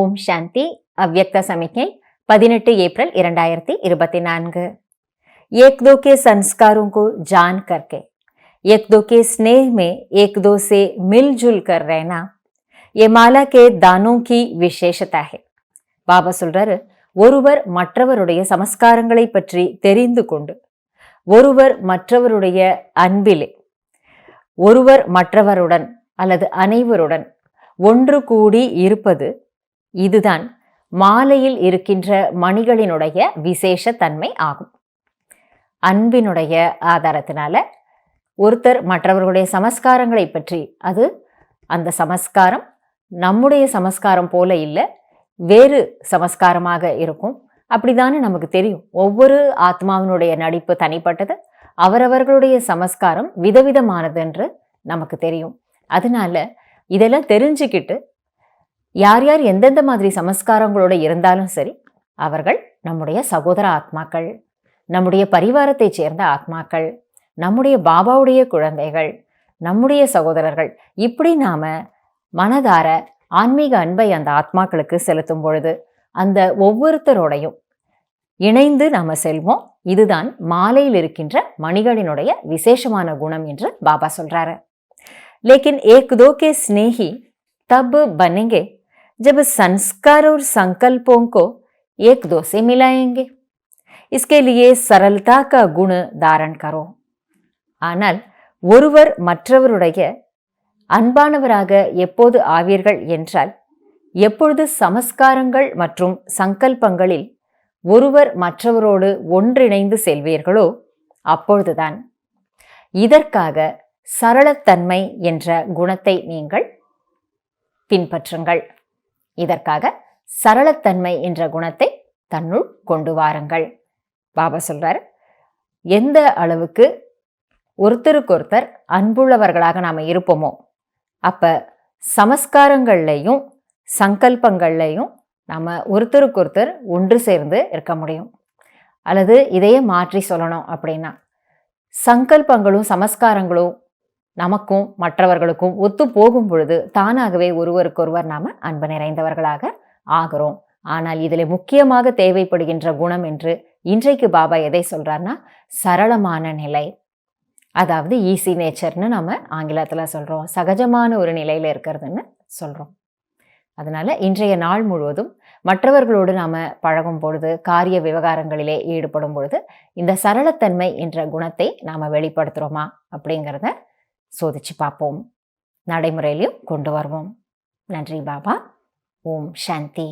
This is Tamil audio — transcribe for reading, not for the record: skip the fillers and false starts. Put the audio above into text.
ஓம் சாந்தி. அவ்யக்த சமிக்ஞை 18 ஏப்ரல் 2024। एक दो के संस्कारों को जान करके एक दो के स्नेह में एक दो से मिलजुल कर रहना ये माला के दानों की विशेषता है। பாபா சொல்றாரு, ஒருவர் மற்றவருடைய சமஸ்காரங்களை பற்றி தெரிந்து கொண்டு ஒருவர் மற்றவருடைய அன்பிலே ஒருவர் மற்றவருடன் அல்லது அனைவருடன் ஒன்று கூடி இருப்பது, இதுதான் மாலையில் இருக்கின்ற மணிகளினுடைய விசேஷ தன்மை ஆகும். அன்பினுடைய ஆதாரத்தினால ஒருத்தர் மற்றவர்களுடைய சமஸ்காரங்களை பற்றி, அது அந்த சமஸ்காரம் நம்முடைய சமஸ்காரம் போல இல்லை, வேறு சமஸ்காரமாக இருக்கும். அப்படிதானே நமக்கு தெரியும். ஒவ்வொரு ஆத்மாவினுடைய நடிப்பு தனிப்பட்டது, அவரவர்களுடைய சமஸ்காரம் விதவிதமானது என்று நமக்கு தெரியும். அதனால இதெல்லாம் தெரிஞ்சுக்கிட்டு யார் யார் எந்தெந்த மாதிரி சமஸ்காரங்களோடு இருந்தாலும் சரி, அவர்கள் நம்முடைய சகோதர ஆத்மாக்கள், நம்முடைய பரிவாரத்தை சேர்ந்த ஆத்மாக்கள், நம்முடைய பாபாவுடைய குழந்தைகள், நம்முடைய சகோதரர்கள், இப்படி நாம மனதார ஆன்மீக அன்பை அந்த ஆத்மாக்களுக்கு செலுத்தும் பொழுது அந்த ஒவ்வொருத்தரோடையும் இணைந்து நாம செல்வோம். இதுதான் மாலையில் இருக்கின்ற மணிகளினுடைய விசேஷமான குணம் என்று பாபா சொல்றாரு. लेकिन एक दो के स्नेही तब बनेंगे जब संस्कार और संकल्पों को एक दो से मिलाएंगे। इसके लिए सरलता का गुण धारण करो। ஆனால் ஒருவர் மற்றவருடைய அன்பானவராக எப்போது ஆவீர்கள் என்றால், எப்பொழுது சமஸ்காரங்கள் மற்றும் சங்கல்பங்களில் ஒருவர் மற்றவரோடு ஒன்றிணைந்து செல்வீர்களோ அப்பொழுதுதான். இதற்காக சரளத்தன்மை என்ற குணத்தை நீங்கள் பின்பற்றுங்கள். இதற்காக சரளத்தன்மை என்ற குணத்தை தன்னுள் கொண்டு வாருங்கள். பாபா சொல்றார், எந்த அளவுக்கு ஒருத்தருக்கொருத்தர் அன்புள்ளவர்களாக நாம் இருப்போமோ, அப்ப சமஸ்காரங்கள்லையும் சங்கல்பங்கள்லையும் நாம் ஒருத்தருக்கொருத்தர் ஒன்று சேர்ந்து இருக்க முடியும். அல்லது இதையே மாற்றி சொல்லணும் அப்படின்னா, சங்கல்பங்களும் சமஸ்காரங்களும் நமக்கும் மற்றவர்களுக்கும் ஒத்து போகும் பொழுது தானாகவே ஒருவருக்கொருவர் நாம அன்பு நிறைந்தவர்களாக ஆகிறோம். ஆனால் இதில் முக்கியமாக தேவைப்படுகின்ற குணம் என்று இன்றைக்கு பாபா எதை சொல்றார்னா, சரளமான நிலை, அதாவது ஈஸி நேச்சர்னு நம்ம ஆங்கிலத்தில் சொல்றோம். சகஜமான ஒரு நிலையில இருக்கிறதுன்னு சொல்றோம். அதனால இன்றைய நாள் முழுவதும் மற்றவர்களோடு நாம பழகும் பொழுது, காரிய விவகாரங்களிலே ஈடுபடும் பொழுது இந்த சரளத்தன்மை என்ற குணத்தை நாம வெளிப்படுத்துறோமா அப்படிங்கிறத சோதிச்சு பார்ப்போம். நடைமுறையிலையும் கொண்டு வருவோம். நன்றி பாபா. ஓம் சாந்தி.